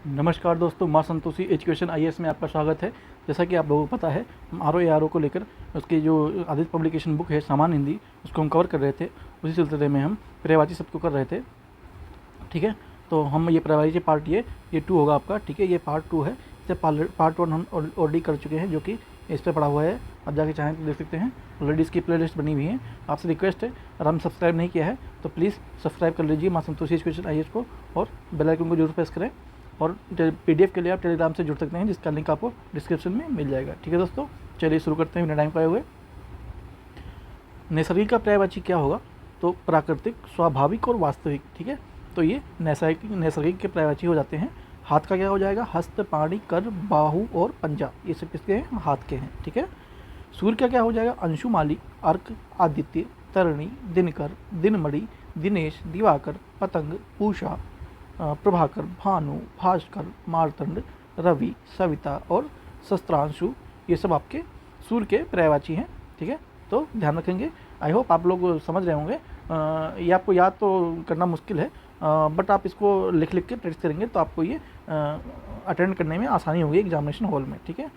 नमस्कार दोस्तों, माँ संतोषी एजुकेशन आईएएस में आपका स्वागत है। जैसा कि आप लोगों को पता है, आर ओ को लेकर उसकी जो आदित्य पब्लिकेशन बुक है सामान्य हिंदी, उसको हम कवर कर रहे थे। उसी सिलसिले में हम पर्यायवाची शब्द को कर रहे थे। ठीक है, तो हम ये पर्यायवाची पार्ट ये 2 होगा आपका। ठीक है, ये पार्ट 2 है। इसे पार्ट 1 हम ऑलरेडी कर चुके हैं, जो कि इस पर पड़ा हुआ है। आप जाके चाहें तो देख सकते हैं। ऑलरेडी इसकी प्ले लिस्ट बनी हुई है। आपसे रिक्वेस्ट है, अगर हम सब्सक्राइब नहीं किया है तो प्लीज़ सब्सक्राइब कर लीजिए माँ संतोषी एजुकेशन आईएएस को, और बेल आइकन को जरूर प्रेस करें। और पीडीएफ के लिए आप टेलीग्राम से जुड़ सकते हैं, जिसका लिंक आपको डिस्क्रिप्शन में मिल जाएगा। ठीक है दोस्तों, चलिए शुरू करते हैं बिना टाइम पाए हुए। नैसर्गिक का पर्यायवाची क्या होगा? तो प्राकृतिक, स्वाभाविक और वास्तविक। ठीक है, तो ये नैसर्गिक के पर्यायवाची हो जाते हैं। हाथ का क्या हो जाएगा? हस्त, पाणी, कर, बाहु और पंजा। ये सब किसके हैं? हाथ के हैं। ठीक है, सूर्य का क्या हो जाएगा? अंशुमाली, अर्क, आदित्य, तरणि, दिनकर, दिनमणि, दिनेश, दिवाकर, पतंग, पूषा, प्रभाकर, भानु, भास्कर, मार्तंड, रवि, सविता और शस्त्रांशु। ये सब आपके सूर्य के पर्यायवाची हैं। ठीक है, तो ध्यान रखेंगे। आई होप आप लोग समझ रहे होंगे। ये आपको याद तो करना मुश्किल है, बट आप इसको लिख के प्रैक्टिस करेंगे तो आपको ये अटेंड करने में आसानी होगी एग्जामिनेशन हॉल में। ठीक है,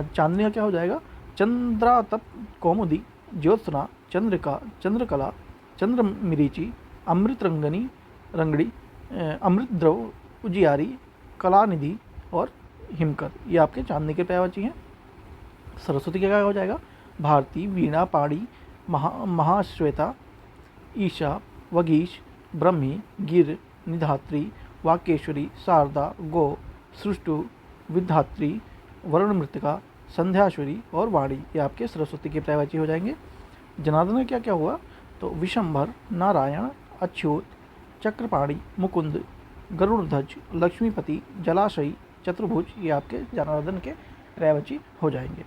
चांदनी का क्या हो जाएगा? चंद्रातप, कौमुदी, ज्योत्सना, चंद्रिका, चंद्रकला, चंद्रमिरीचि, अमृत रंगड़ी, अमृत द्रव, उजियारी, कलानिधि और हिमकर। ये आपके चांदनी के पर्यायवाची हैं। सरस्वती का क्या हो जाएगा? भारती, वीणा, पाणी, महाश्वेता, ईशा, वगीश, ब्रह्मी, गिर, निधात्री, वाक्येश्वरी, शारदा, गो, सृष्टु, विधात्री, वरुणमृतिका, संध्याश्वरी और वाणी। ये आपके सरस्वती के पर्यायवाची हो जाएंगे। जनार्दन क्या क्या हुआ? तो विशंभर, नारायण, अच्युत, चक्रपाणी, मुकुंद, गरुड़ध्वज, लक्ष्मीपति, जलाशयी, चतुर्भुज। ये आपके जनार्दन के पर्यायवाची हो जाएंगे।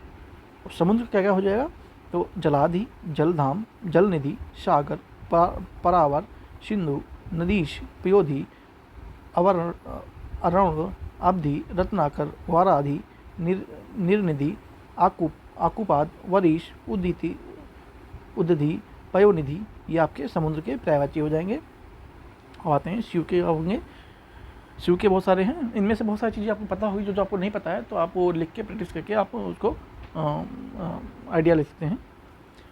समुद्र क्या क्या हो जाएगा? तो जलाधि, जलधाम, जलनिधि, सागर, परावर, सिंधु, नदीश, पयोधि, अरुण, अब्धि, रत्नाकर, वाराधि, निर्निधि, आकुपाद, वरीश, उदधि, पयोनिधि। ये आपके समुद्र के पर्यायवाची हो जाएंगे। अब आते हैं शिव के होंगे। शिव के बहुत सारे हैं। इनमें से बहुत सारी चीज़ें आपको पता हुई, जो आपको नहीं पता है तो आप वो लिख के प्रैक्टिस करके आप उसको आइडिया ले सकते हैं।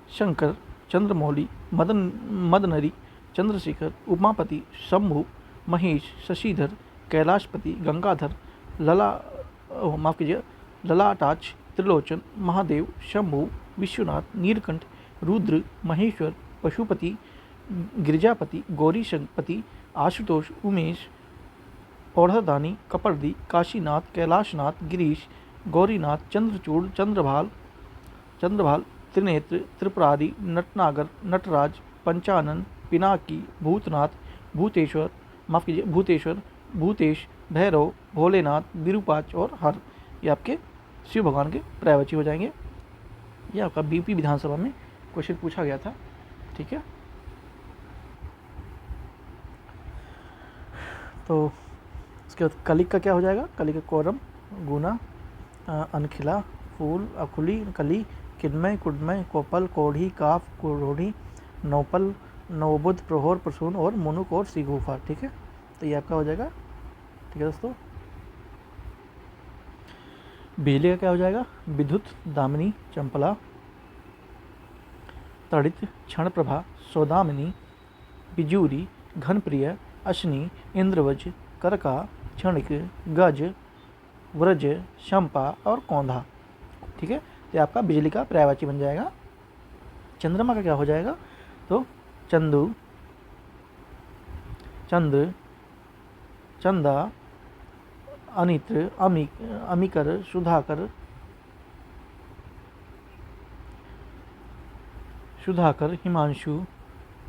शंकर, चंद्रमौली, मदनरी, चंद्रशेखर, उमापति, शंभु, महेश, शशिधर, कैलाशपति, गंगाधर, ललाटाच, त्रिलोचन, महादेव, शंभु, विश्वनाथ, नीलकंठ, रुद्र, महेश्वर, पशुपति, गिरिजापति, गौरीशंपति, आशुतोष, उमेश, औढ़दानी, कपर्दी, काशीनाथ, कैलाशनाथ, गिरीश, गौरीनाथ, चंद्रचूड़, चंद्रभाल, त्रिनेत्र, त्रिपुरारी, नटनागर, नटराज, पंचानन, पिनाकी, भूतनाथ, भूतेश्वर, भूतेश, भैरव, भोलेनाथ, विरूपाच और हर। ये आपके शिव भगवान के पर्यायवाची हो जाएंगे। ये आपका बीपी विधानसभा में क्वेश्चन पूछा गया था। ठीक है, तो उसके बाद कलिक का क्या हो जाएगा? कलिक का कोरम, गुना, अनखिला, फूल, अखुली, कली, किन्मय, कुडमय, कोपल, कोढ़ी, काफ, कोढ़ी, नौपल, नवबुध, प्रहोर, प्रसून और मुनुक और सिगुफा। ठीक है, तो ये आपका हो जाएगा। ठीक है दोस्तों, बिजली का क्या हो जाएगा? विद्युत, दामिनी, चंपला, तड़ित, क्षण प्रभा, सौदामिनी, बिजूरी, घनप्रिय, अश्नि, इंद्रवज, करका, क्षणिक, गज, व्रज, शंपा और कौंधा। ठीक है, तो आपका बिजली का पर्यायवाची बन जाएगा। चंद्रमा का क्या हो जाएगा? तो चंदु, चंद्र, चंदा, अनित्र, अमिकर, सुधाकर, हिमांशु,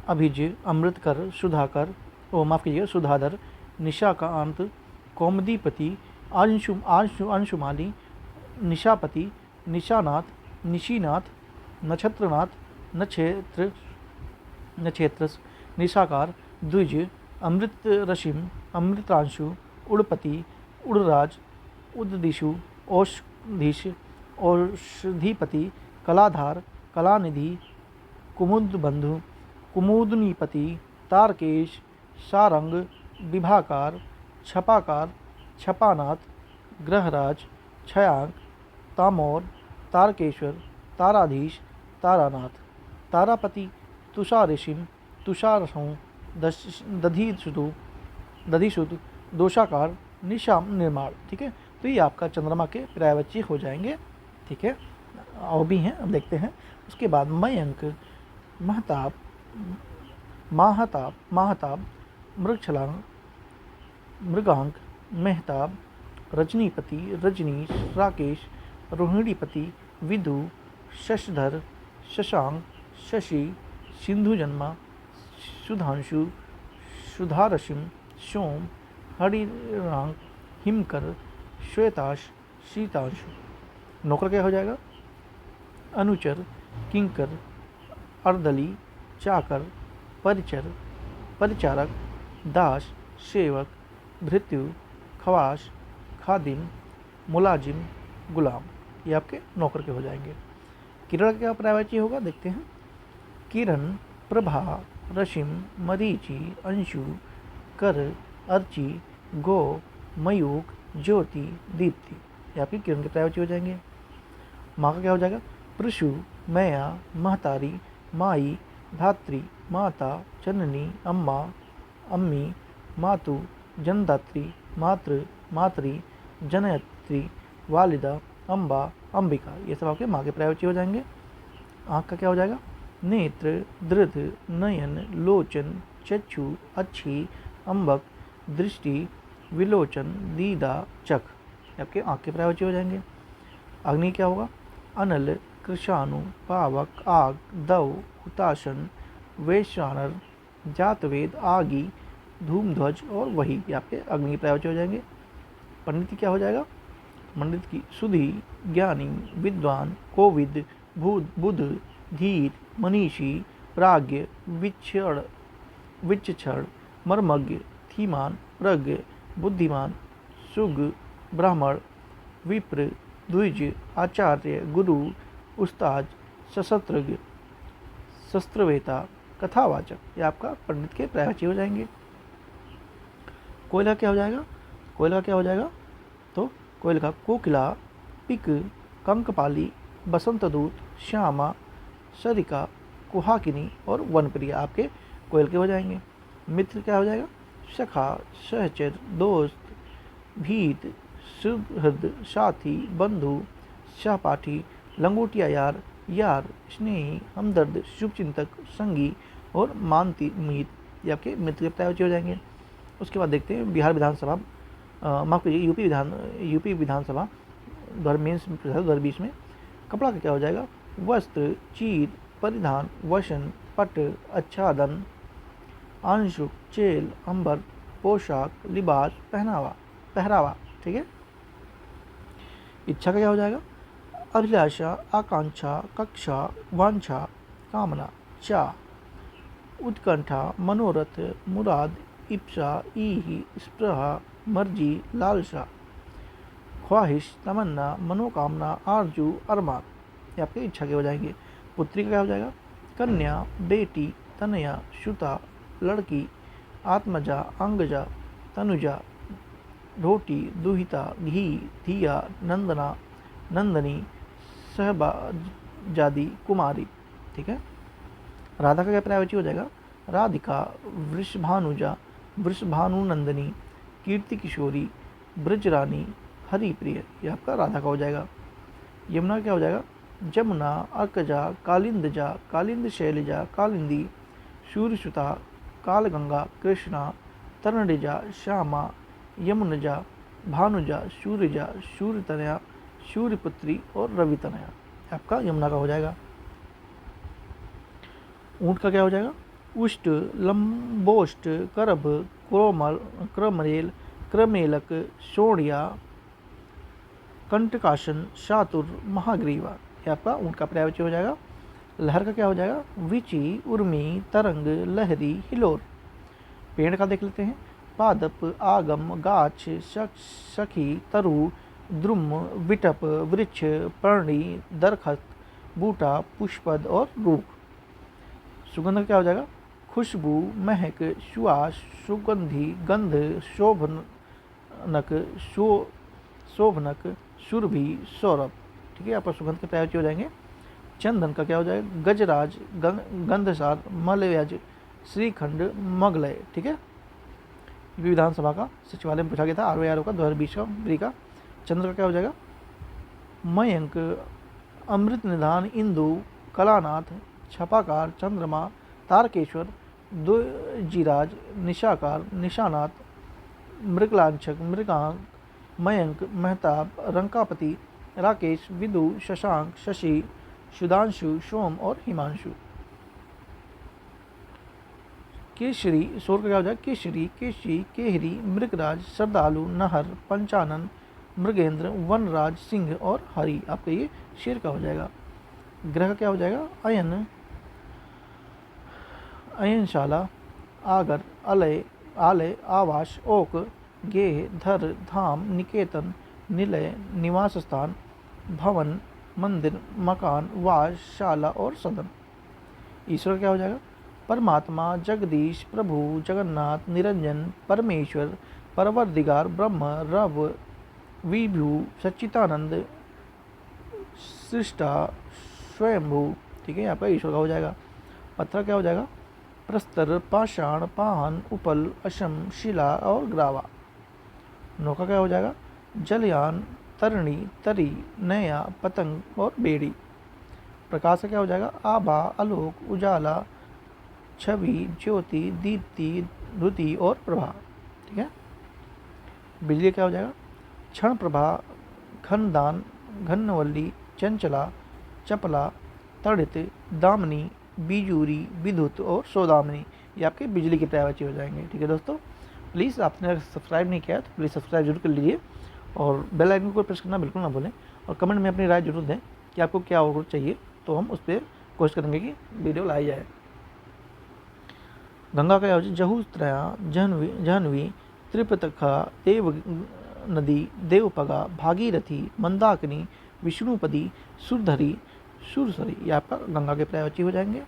अभिज, अमृतकर, सुधाधर, निशाकांत, कौमुदीपति, अंशुमाली, निशापति, निशानाथ, निशीनाथ, नक्षत्रनाथ, नक्षेत्रस, निशाकार, द्विज, अमृतरशिम, अमृतांशु, उड़पति, उड़राज, उददिशु, औषधिपति, कलाधार, कलानिधि, कुमुदबंधु, कुमुदनीपति, तारकेश, सारंग, विभाकार, छपाकार, छपानाथ, ग्रहराज, छयांक, तामौर, तारकेश्वर, ताराधीश, तारानाथ, तारापति, तुषारिषिम, तुषारसों, दधिसुद, दोषाकार, निशाम, निर्माण। ठीक है, तो ये आपका चंद्रमा के पर्यायवाची हो जाएंगे। ठीक है, और भी हैं, अब देखते हैं। उसके बाद मयंक, महताब, माहताब, मृगछलांग, मृगांक, मेहताब, रजनीपति, रजनीश, राकेश, रोहिणीपति, विदु, शशधर, शशांक, शशि, सिंधुजन्मा, सुधांशु, सुधारसिम, सोम, हरिरांक, हिमकर, श्वेताश, शीतांशु। नौकर क्या हो जाएगा? अनुचर, किंकर, अर्दली, चाकर, परिचर, परिचारक, दास, सेवक, भृत्यु, खवास, खादिम, मुलाजिम, गुलाम। ये आपके नौकर के हो जाएंगे। किरण का क्या पर्यायवाची होगा, देखते हैं। किरण, प्रभा, रशिम, मरीचि, अंशु, कर, अर्ची, गो, मयूख, ज्योति, दीप्ति। ये आपकी किरण के पर्यायवाची हो जाएंगे। माँ का क्या हो जाएगा? पृशु, मैया, महतारी, माई, धात्री, माता, जननी, अम्मा, अम्मी, मातु, जनदात्री, मातृ, मातरी, जनयत्री, वालिदा, अम्बा, अंबिका। ये सब आपके माँ के पर्यायवाची हो जाएंगे। आँख का क्या हो जाएगा? नेत्र, दृढ़, नयन, लोचन, चक्षु, अच्छी, अम्बक, दृष्टि, विलोचन, दीदा, चख। आपके आँख के पर्यायवाची हो जाएंगे। अग्नि क्या होगा? अनल, कृशाणु, पावक, आग, दव, हुताशन, वैश्वानर, जातवेद, आगी, धूमध्वज और वही। ये आपके अग्नि के पर्यायवाची हो जाएंगे। पंडित की क्या हो जाएगा? पंडित की सुधी, ज्ञानी, विद्वान, कोविद, बुध, धीर, मनीषी, प्राज्ञ, विचक्षण, मर्मज्ञ, धीमान, प्रज्ञ, बुद्धिमान, सुग, ब्राह्मण, विप्र, द्विज, आचार्य, गुरु, उस्ताद, सशस्त्रज्ञ, शस्त्रवेता, कथावाचक। ये आपका पंडित के पर्यायवाची हो जाएंगे। कोयला क्या हो जाएगा? कोयला क्या हो जाएगा? तो कोयल का कोकिला, पिक, कंकपाली, बसंतदूत, श्यामा, सरिका, कुहाकिनी और वनप्रिया आपके कोयल के हो जाएंगे। मित्र क्या हो जाएगा? सखा, सहचर, दोस्त, भीत, सुहृद, साथी, बंधु, सहपाठी, लंगोटिया यार, स्नेही, हमदर्द, शुभचिंतक, संगी और मानती मीत। ये आपके मित्र के पर्यायवाची हो जाएंगे। उसके बाद देखते हैं बिहार विधानसभा, माफ कीजिए यूपी विधानसभा 2020 में। कपड़ा का क्या हो जाएगा? वस्त्र, चीर, परिधान, वसन, पट, आच्छादन, अंशुक, चेल, अंबर, पोशाक, लिबास, पहरावा। ठीक है। इच्छा का क्या हो जाएगा? अभिलाषा, आकांक्षा, कक्षा, वांछा, कामना, चाह, उत्कंठा, मनोरथ, मुराद, इप्सा, ईही, स्पृहा, मर्जी, लालसा, ख्वाहिश, तमन्ना, मनोकामना, आरजू, अरमान। ये आपके इच्छा के हो जाएंगे। पुत्री का क्या हो जाएगा? कन्या, बेटी, तनया, श्रुता, लड़की, आत्मजा, अंगजा, तनुजा, रोटी, दुहिता, घी, धिया, नंदना, नंदनी, सहबाजादी, कुमारी। ठीक है। राधा का क्या पर्यायवाची हो जाएगा? राधिका, वृषभानुजा, वृषभानुनंदनी, कीर्ति किशोरी, ब्रजरानी, हरिप्रिय। ये आपका राधा का हो जाएगा। यमुना क्या हो जाएगा? जमुना, अर्कजा, कालिंदजा, कालिंद शैलजा, कालिंदी, सूर्यसुता, कालगंगा, कृष्णा, तरणिजा, श्यामा, यमुनजा, भानुजा, सूर्यजा, सूर्यतनया, सूर्यपुत्री और रवितनया। आपका यमुना का हो जाएगा। ऊँट का क्या हो जाएगा? उष्ट, लंबोष्ट, करभ, क्रोमल, क्रमरेल, क्रमेलक, शोणिया, कंटकासन, शातुर, महाग्रीवा। ये आपका ऊँट का पर्यायवाची हो जाएगा। लहर का क्या हो जाएगा? विची, उर्मी, तरंग, लहरी, हिलोर। पेड़ का देख लेते हैं। पादप, आगम, गाछ, सखी, तरु, द्रुम, विटप, वृक्ष, पर्णी, दरखत, बूटा, पुष्पद और रूख। सुगंध का क्या हो जाएगा? खुशबू, महक, सुवास, सुगंधी, गंध, शोभन, शोभनक, शोभनक, सुरभि, सौरभ। ठीक है, आपका सुगंध के पर्यायवाची हो जाएंगे। चंदन का क्या हो जाएगा? गजराज, गंधसार, मलयज, श्रीखंड, मगलय। ठीक है, ये विधानसभा का सचिवालय में पूछा गया था, ROI का 2020 का ब्री का। चंद्र का क्या हो जाएगा? मयंक, अमृत निधान, इंदु, कलानाथ, छपाकार, चंद्रमा, तारकेश्वर, द्विजिराज, निशाकार, निशानाथ, मृगलांछक, मृगांक, मयंक, महताब, रंकापति, राकेश, विदु, शशांक, शशि, सुधांशु, सोम और हिमांशु। केशरी, शोर का क्या हो जाएगा? केशरी, केशी, केहरी, मृगराज, श्रद्धालु, नहर, पंचानन, मृगेंद्र, वनराज, सिंह और हरि। आपका ये शेर का हो जाएगा। ग्रह का क्या हो जाएगा? अयन, अयनशाला, आगर, अलय, आलय, आवास, ओक, गेह, धर, धाम, निकेतन, निलय, निवास स्थान, भवन, मंदिर, मकान, वास, शाला और सदन। ईश्वर क्या हो जाएगा? परमात्मा, जगदीश, प्रभु, जगन्नाथ, निरंजन, परमेश्वर, परवरदिगार, ब्रह्म, रव, विभु, सच्चिदानंद, सृष्टा, स्वयंभू। ठीक है, आपका ईश्वर का हो जाएगा। पत्थर क्या हो जाएगा? प्रस्तर, पाषाण, पाहन, उपल, अशम, शिला और ग्रावा। नौका क्या हो जाएगा? जलयान, तरणी, तरी, नया, पतंग और बेड़ी। प्रकाश का क्या हो जाएगा? आभा, आलोक, उजाला, छवि, ज्योति, दीप्ति, द्युति और प्रभा। ठीक है, बिजली क्या हो जाएगा? क्षण प्रभा, घनदान, घनवल्ली, चंचला, चपला, तड़ित, दामनी, बिजूरी, विद्युत और सौदामनी। ये आपके बिजली के पर्यायवाची हो जाएंगे। ठीक है दोस्तों, प्लीज़ आपने अगर सब्सक्राइब नहीं किया है तो प्लीज़ सब्सक्राइब जरूर कर लीजिए और बेल आइकन को प्रेस करना बिल्कुल ना भूलें और कमेंट में अपनी राय जरूर दें कि आपको क्या और चाहिए, तो हम उस पर कोशिश करेंगे कि वीडियो लाई जाए। गंगा का जहूत्रया, जाह्नवी, त्रिपतखा, देव नदी, देवपगा, भागीरथी, मंदाकिनी, विष्णुपदी, सुरधरी, सुरसरी। ये आपका गंगा के पर्यायवाची हो जाएंगे।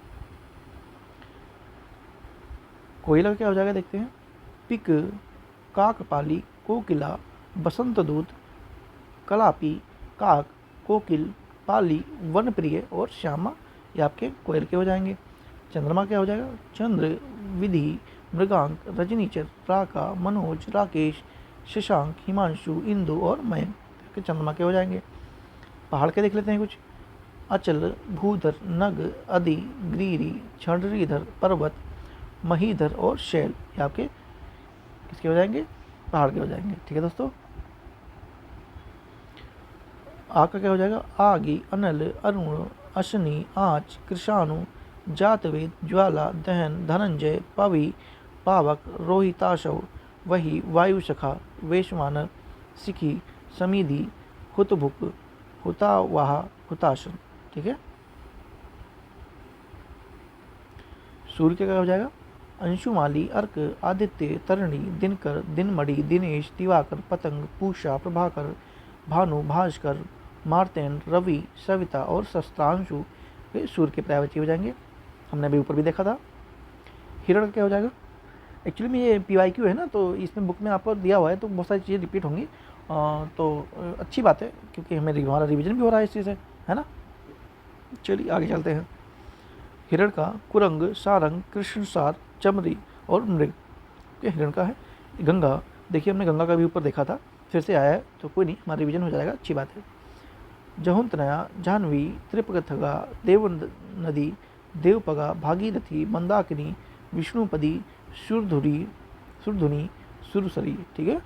कोयला क्या हो जाएगा देखते हैं। पिक, काकपाली, कोकिला, बसंतदूत, कलापी, काक, कोकिल, पाली, वनप्रिय और श्यामा। ये आपके कोयल के हो जाएंगे। चंद्रमा क्या हो जाएगा? चंद्र, विधि, मृगांक, रजनीचर, राका, मनोज, राकेश, शशांक, हिमांशु, इंदु और मयंक के चंद्रमा के हो जाएंगे। पहाड़ के देख लेते हैं कुछ। अचल, भूधर, नग, अदि, ग्रीरी, छंडरीधर, पर्वत, महीधर और शैल। ये आपके किसके हो जाएंगे? पहाड़ के हो जाएंगे। ठीक है दोस्तों, आग का क्या हो जाएगा? आगी, अनल, अरुण, अश्नि, आँच, कृषाणु, जातवेद, ज्वाला, दहन, धनंजय, पवि, पावक, रोहिताशव, वही, वायुशखा, वेशमानर, सिखी, समीधि, हुतभुक, हुतावाह, हुताशन। ठीक है, सूर्य का क्या हो जाएगा? अंशुमाली, अर्क, आदित्य, तरणी, दिनकर, दिनमणि, दिनेश, दिवाकर, पतंग, पूषा, प्रभाकर, भानु, भास्कर, मार्तेन, रवि, सविता और शस्त्रांशु सूर्य के पर्यायवाची हो जाएंगे। हमने अभी ऊपर भी देखा था। हिरण का क्या हो जाएगा? एक्चुअली में ये PYQ है ना, तो इसमें बुक में आपको दिया हुआ है, तो बहुत सारी चीज़ें रिपीट होंगी, तो अच्छी बात है क्योंकि हमारा रिवीजन भी हो रहा है इस चीज़ से, है ना। चलिए आगे चलते हैं। हिरण का कुरंग, सारंग, कृष्णसार, चमरी और मृग। ये हिरण का है। गंगा, देखिए हमने गंगा का भी ऊपर देखा था, फिर से आया है तो कोई नहीं, हमारा रिवीजन हो जाएगा, अच्छी बात है। जहुंतनया, जाह्नवी, त्रिपथगा, देव नदी, देवपगा, भागीरथी, मंदाकिनी, विष्णुपदी, सुरधुनी, सुरसरी। ठीक है,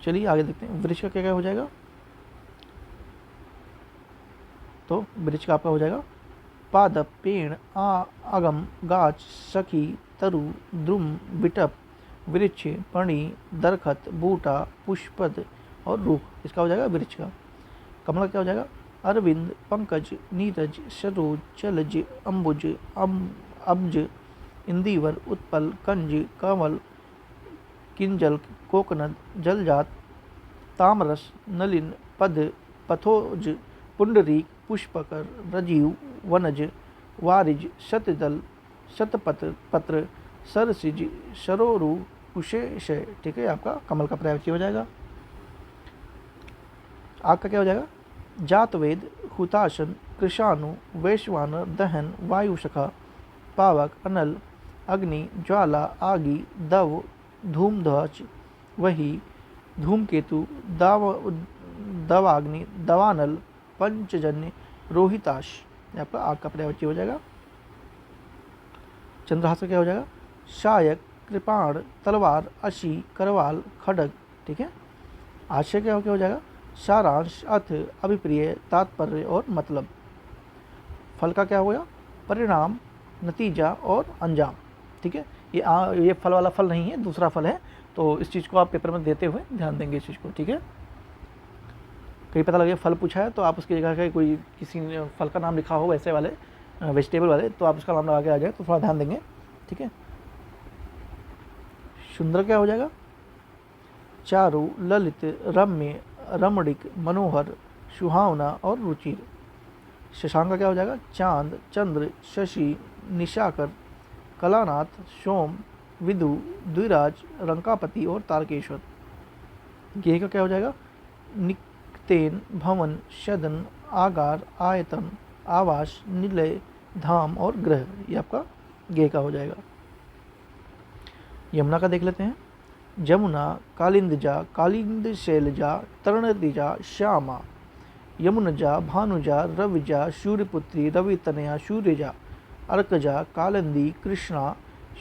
चलिए आगे देखते हैं। वृक्ष का क्या क्या हो जाएगा? तो वृक्ष का आपका हो जाएगा पादप, पेड़, आगम, गाछ, सखी, तरु, द्रुम, विटप, वृक्ष, पणि, दरखत, बूटा, पुष्पद और रूख। इसका हो जाएगा वृक्ष का। कमल का क्या हो जाएगा? अरविंद, पंकज, नीरज, सरोज, चलज, अम्बुज, अब्ज, इंदिवर, उत्पल, कंज, कमल, किंजल, कोकनद, जलजात, तामरस, नलिन, पद, पथोज, पुंडरीक, पुष्पकर, रजीव, वनज, वारिज, शतदल, शतपत्र, सरसिज सरोरु कुशेशय, ठीक है, आपका कमल का पर्यायवाची हो जाएगा। आग का क्या हो जाएगा? जातवेद, हुताशन, कृषाणु, वैश्वानर, दहन, वायुशखा, पावक, अनल, अग्नि, ज्वाला, आगी, दव, धूमध्वज, वही, धूमकेतु, दवाग्नि, दवानल, पंचजन्य, रोहिताश, ये आपका आग का पर्यायवाची हो जाएगा। चंद्रहास का क्या हो जाएगा? शायक, कृपाण, तलवार, अशी, करवाल, खड़ग, ठीक है। आशय क्या हो जाएगा? सारांश, अर्थ, अभिप्रिय, तात्पर्य और मतलब। फल का क्या हो गया? परिणाम, नतीजा और अंजाम, ठीक है। ये फल वाला फल नहीं है, दूसरा फल है, तो इस चीज़ को आप पेपर में देते हुए ध्यान देंगे इस चीज़ को, ठीक है। कहीं पता लगे फल पूछा है तो आप उसकी जगह का कोई किसी फल का नाम लिखा हो वैसे वाले वेजिटेबल वाले, तो आप उसका नाम लगा के आ जाए तो थोड़ा ध्यान देंगे, ठीक है। सुंदर क्या हो जाएगा? चारु, ललित, रम्य, रमणीक, मनोहर, सुहावना और रुचिर। शशांक का क्या हो जाएगा? चांद, चंद्र, शशि, निशाकर, कलानाथ, सोम, विदु, द्विराज, रंकापति और तारकेश्वर। गेह का क्या हो जाएगा? निक्तेन, भवन, सदन, आगार, आयतन, आवास, निलय, धाम और ग्रह, ये आपका गेह का हो जाएगा। यमुना का देख लेते हैं। जमुना, कालिंदजा, कालिंद शैलजा, तरणदिजा, श्यामा, यमुनजा, भानुजा, रविजा, सूर्यपुत्री, रवितनया, सूर्यजा, अर्कजा, कालिंदी, कृष्णा,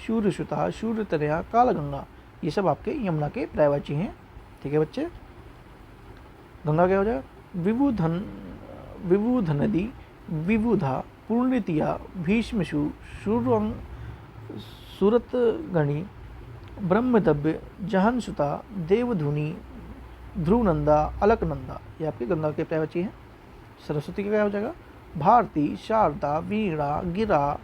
सूर्यसुता, सूर्यतनया, कालगंगा, ये सब आपके यमुना के पर्यायवाची हैं, ठीक है बच्चे। गंगा क्या हो जाएगा? विबुधन, विबुध नदी, विबुधा, पूर्णितिया, भीष्मशु, सूरतगणी, ब्रह्मदव्य, जहनसुता, देवधुनी, ध्रुवनंदा, अलकनंदा, ये आपके गंगा के पर्यायवाची हैं। सरस्वती का क्या हो जाएगा? भारती, शारदा, वीणा, गिरा,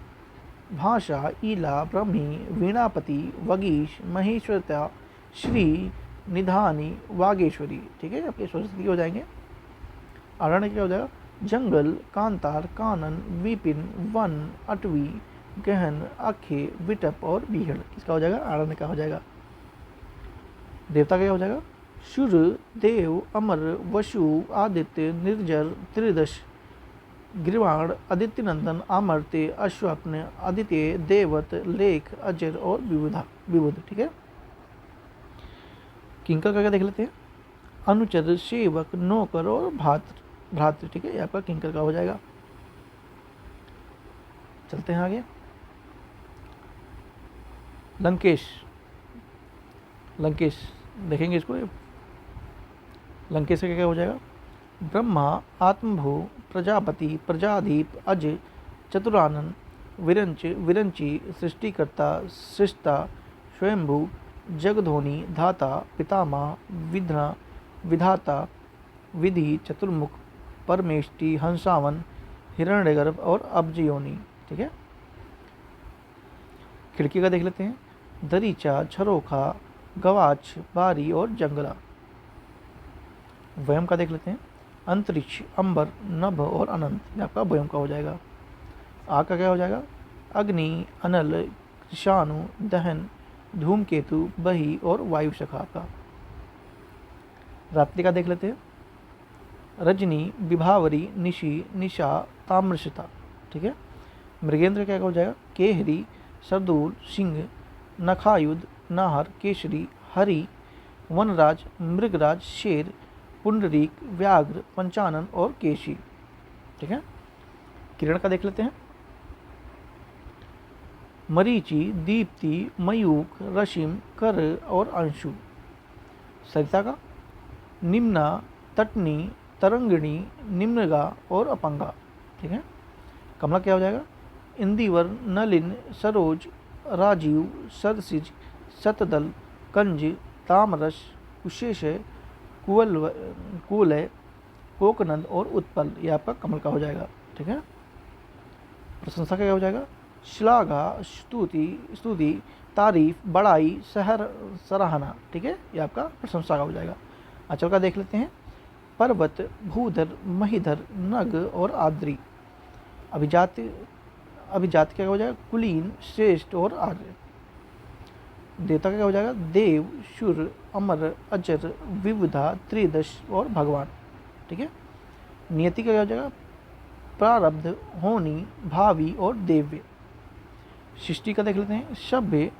भाषा, ईला, ब्रह्मी, वीणापति, वगीश, महेश्वरता, श्री, निधानी, वागेश्वरी, ठीक है, आपके सरस्वती हो जाएंगे। अरण्य क्या हो जाएगा? जंगल, कांतार, कानन, विपिन, वन, अटवी, गहन, अखे, विटप और बीहड़, इसका हो जाएगा आरण्य का हो जाएगा। देवता का क्या हो जाएगा? सूर्य, देव, अमर, वसु, आदित्य, निर्जर, त्रिदश, गिरवाण, आदित्य नंदन, अमर्त्य, अश्वप्न, आदित्य, देवत, लेख, अजर और विबुध, ठीक है। किंकर का क्या देख लेते हैं? अनुचर, सेवक, नौकर और भ्रातृ, ठीक है, ये आपका किंकर का हो जाएगा। चलते हैं आगे। लंकेश देखेंगे इसको। लंकेश का क्या हो जाएगा? ब्रह्मा, आत्मभू, प्रजापति, प्रजादीप, अज, चतुरानन, विरंची, सृष्टिकर्ता, सृष्टा, स्वयंभू, जगधोनी, धाता, पितामह, विधाता, विधि, चतुर्मुख, परमेष्टि, हंसावन, हिरण्यगर्भ और अब्जयोनी, ठीक है। खिड़की का देख लेते हैं। दरीचा, झरोखा, गवाच, बारी और जंगला। वयम का देख लेते हैं। अंतरिक्ष, अंबर, नभ और अनंत, ये आपका वयम का हो जाएगा। आग का क्या हो जाएगा? अग्नि, अनल, कृषाणु, दहन, धूमकेतु, बही और वायुशखा का। रात्रि का देख लेते हैं। रजनी, विभावरी, निशि, निशा, ताम्रशता, ठीक है। मृगेंद्र क्या हो जाएगा? केहरी, सरदूल, सिंह, नखायुध, नाहर, केसरी, हरि, वनराज, मृगराज, शेर, पुंडरीक, व्याघ्र, पंचानन और केशी, ठीक है। किरण का देख लेते हैं। मरीचि, दीप्ति, मयूख, रशिम, कर और अंशु। सरिता का निम्ना, तटनी, तरंगिणी, निम्नगा और अपंगा, ठीक है। कमला क्या हो जाएगा? इंदिवर, नलिन, सरोज, राजीव, सरसिज, शतदल, कंज, तामरस, कुशेशय, कुवलय, कोकनंद और उत्पल, ये आपका कमल का हो जाएगा, ठीक है। प्रशंसा का क्या हो जाएगा? श्लाघा, स्तुति, तारीफ, बड़ाई, सराहना, ठीक है, ये आपका प्रशंसा का हो जाएगा। अचल का देख लेते हैं। पर्वत, भूधर, महीधर, नग और आद्री। अभिजात क्या हो जाएगा? कुलीन, श्रेष्ठ और आर्य। देवता का क्या हो जाएगा, देव, शुर, अमर, अजर, विविधा, त्रिदश और भगवान, ठीक है। नियति का क्या हो जाएगा, प्रारब्ध, होनी, भावी और देव्य। सृष्टि का देख लेते हैं, सभ्य,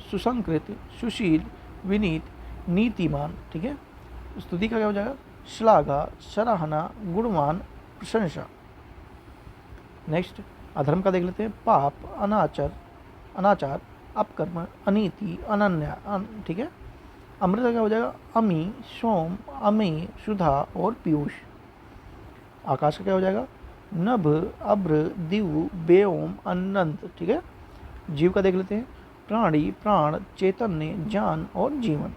सुसंकृत, सुशील, विनीत, नीतिमान, ठीक है। स्तुति का क्या हो जाएगा, श्लाघा, सराहना, गुणवान, प्रशंसा। नेक्स्ट अधर्म का देख लेते हैं, पाप, अनाचार, अपकर्म, अनीति, अनन्या, ठीक है। अमृत का क्या हो जाएगा, अमी, सोम, अमेय, सुधा और पीयूष। आकाश का क्या हो जाएगा, नभ, अभ्र, दिव, व्योम, अनंत, ठीक है। जीव का देख लेते हैं, प्राणी, प्राण, चैतन्य, ज्ञान और जीवन।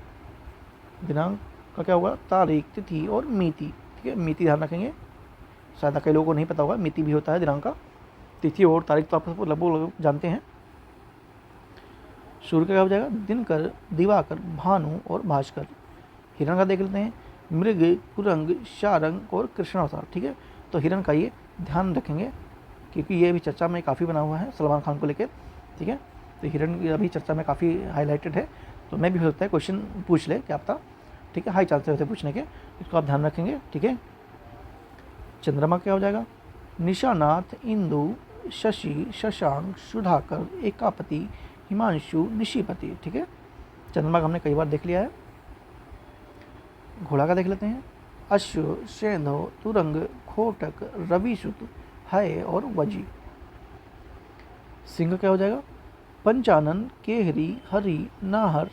दिनांक का क्या होगा, तारीख, तिथि और मिति, ठीक है। मिति ध्यान रखेंगे, शायद कई लोगों को नहीं पता होगा, मिति भी होता है दिनांक का। तिथि और तारीख तो आप सबको लगभग जानते हैं। सूर्य का क्या हो जाएगा, दिनकर, दिवाकर, भानु और भास्कर। हिरण का देख लेते हैं, मृग, कुरंग, शारंग और कृष्णावतार, ठीक है। तो हिरण का ये ध्यान रखेंगे क्योंकि ये अभी चर्चा में काफ़ी बना हुआ है सलमान खान को लेकर, ठीक है। तो हिरण अभी चर्चा में काफ़ी हाईलाइटेड है, तो मैं भी हो सकता है क्वेश्चन पूछ ले, क्या पता, ठीक है। हाई चांसेस होते हैं पूछने के, इसको आप ध्यान रखेंगे, ठीक है। चंद्रमा क्या हो जाएगा, निशानाथ, इंदु, शशि, शशांक, सुधाकर, एकापति, हिमांशु, निशिपति, ठीक है। चंद्रमा का हमने कई बार देख लिया है। घोड़ा का देख लेते हैं, अश्व, सेंधो, तुरंग, खोटक, रविसुत, है और वजी। सिंह क्या हो जाएगा, पंचानन, केहरी, हरि, नाहर,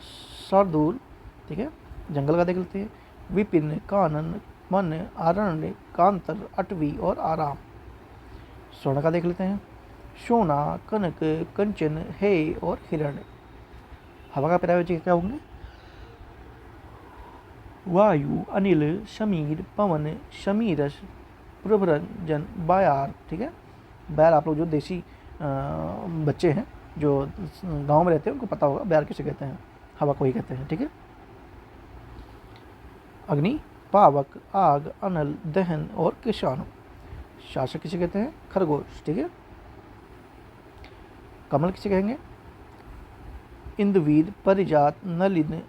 शार्दूल, ठीक है। जंगल का देख लेते हैं, विपिन, कानन, मन, आरण्य, कांतर, अटवी और आराम। स्वर्ण का देख लेते हैं, सोना, कनक, कंचन, हे और हिरण्य। हवा का पर्यायवाची क्या होंगे, वायु, अनिल, समीर, पवन, समीरस, प्रभरंजन, बायार, ठीक है। बैर आप लोग जो देसी बच्चे हैं जो गांव में रहते हैं उनको पता होगा बैर किसे कहते हैं, हवा को ही कहते हैं, ठीक है। अग्नि, पावक, आग, अनल, दहन और किशाणु। शासक किसे कहते हैं, खरगोश, ठीक है। कमल किसे कहेंगे, इंद्रवीर, परिजात, नलिन,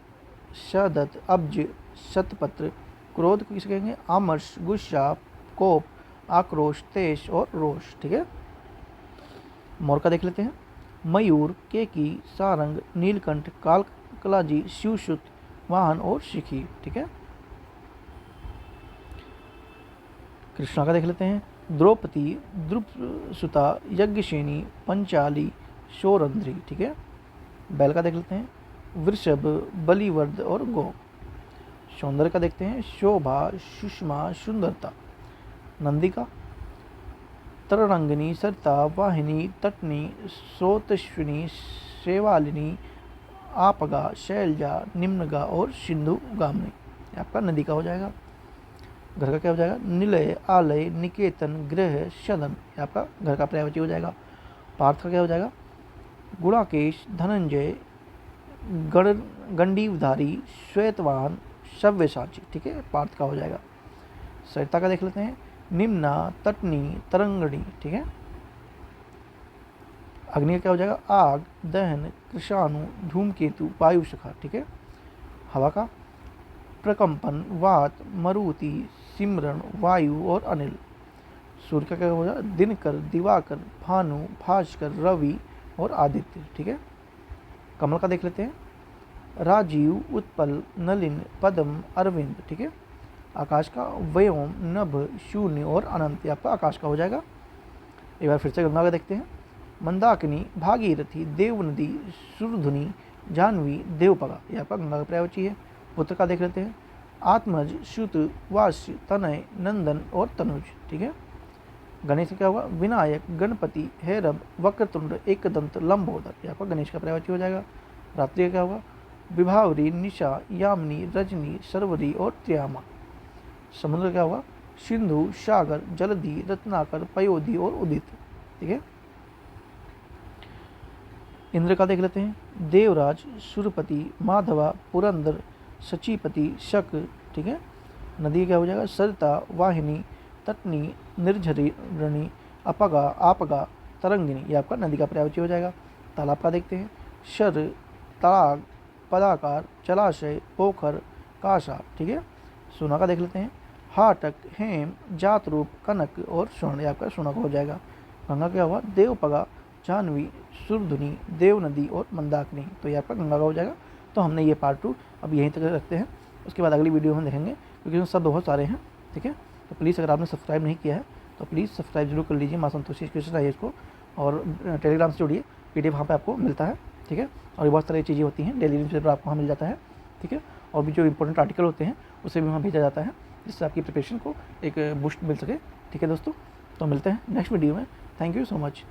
शदत, अब्ज, शतपत्र। क्रोध को किसे कहेंगे, आमर्ष, गुस्सा, कोप, आक्रोश, तेज और रोष, ठीक है। मोर का देख लेते हैं, मयूर, केकी, सारंग, नीलकंठ, कालकलाजी, शिवसुत, वाहन और शिखी, ठीक है। कृष्णा का देख लेते हैं, द्रौपदी, द्रुपसुता, यज्ञसेनी, पंचाली, शोरंध्री, ठीक है। बैल का देख लेते हैं, वृषभ, बलिवर्द और गो। सौंदर्य का देखते हैं, शोभा, सुषमा, सुंदरता। नंदी का, तरंगिनी, सरिता, वाहिनी, तटनी, स्रोतस्विनी, शेवालिनी, आपगा, शैलजा, निम्नगा और सिंधु गामिनी। आपका नदी का हो जाएगा। घर का क्या हो जाएगा, निलय, आलय, निकेतन, गृह, सदन। आपका घर का पर्यायवाची हो जाएगा। पार्थ का क्या हो जाएगा, गुणाकेश, धनंजय, गंडीवधारी, श्वेतवान, सव्यसाची, ठीक है। पार्थ का हो जाएगा। सरिता का देख लेते हैं, निम्ना, तटनी, तरंगणी, ठीक है। अग्नि का क्या हो जाएगा, आग, दहन, कृषाणु, धूमकेतु, वायुशिखा, ठीक है। हवा का, प्रकंपन, वात, मरुति, सिमरण, वायु और अनिल। सूर्य का क्या हो जाएगा, दिनकर, दिवाकर, भानु, भास्कर, रवि और आदित्य, ठीक है। कमल का देख लेते हैं, राजीव, उत्पल, नलिन, पद्म, अरविंद, ठीक है। आकाश का, व्योम, नभ, शून्य और अनंत। आपका आकाश का हो जाएगा। एक बार फिर से गंगा का देखते हैं, मंदाकिनी, भागीरथी, देवनदी, सुरधुनी, जाह्नवी, देवपगा। ये आपका गंगा का पर्यायवाची है। पुत्र का देख लेते हैं, आत्मज, श्रुत, वास्य, तनय, नंदन और तनुज, ठीक है। गणेश का क्या होगा, विनायक, गणपति, हैरब, वक्रतुंड, एकदंत, लंबोदर। ये आपका गणेश का पर्यायवाची हो जाएगा। रात्रि का क्या होगा, विभावरी, निशा, यामिनी, रजनी, सरवरी और त्र्यामा। समुद्र क्या होगा, सिंधु, सागर, जलधि, रत्नाकर, पयोधि और उदित, ठीक है। इंद्र का देख लेते हैं, देवराज, सुरपति, माधवा, पुरंदर, सचीपति, शक, ठीक है। नदी क्या हो जाएगा, सरिता, वाहिनी, तटनी, निर्झरिणी, अपगा, आपगा, तरंगिनी। ये आपका नदी का पर्यायवाची हो जाएगा। तालाब का देखते हैं, शर, तड़ाग, पदाकार, जलाशय, पोखर, काशा। ठीक है, सोना का देख लेते हैं। हाटक, हेम, जात रूप, कनक और स्वर्ण, ये आपका सोना का हो जाएगा। गंगा क्या हुआ? देवपगा, जाह्नवी, सुरधुनी, देव नदी और मंदाकिनी, तो ये आपका गंगा का हो जाएगा। तो हमने ये पार्ट 2 अब यहीं तक रखते हैं, उसके बाद अगली वीडियो में देखेंगे, क्योंकि उसमें सब बहुत सारे हैं। ठीक है, तो प्लीज़ अगर आपने सब्सक्राइब नहीं किया है तो प्लीज़ सब्सक्राइब जरूर कर लीजिए माँ संतोषी एजुकेशन IAS को, और टेलीग्राम से जुड़िए, PDF वहाँ पे आपको मिलता है। ठीक है, और बहुत सारी चीज़ें होती हैं, डेली न्यूज़पेपर आपको वहाँ मिल जाता है। ठीक है, और भी जो इंपॉर्टेंट आर्टिकल होते हैं उसे भी वहाँ भेजा जाता है, जिससे आपकी प्रिपरेशन को एक बूस्ट मिल सके। ठीक है दोस्तों, तो मिलते हैं नेक्स्ट वीडियो में। Thank you so much.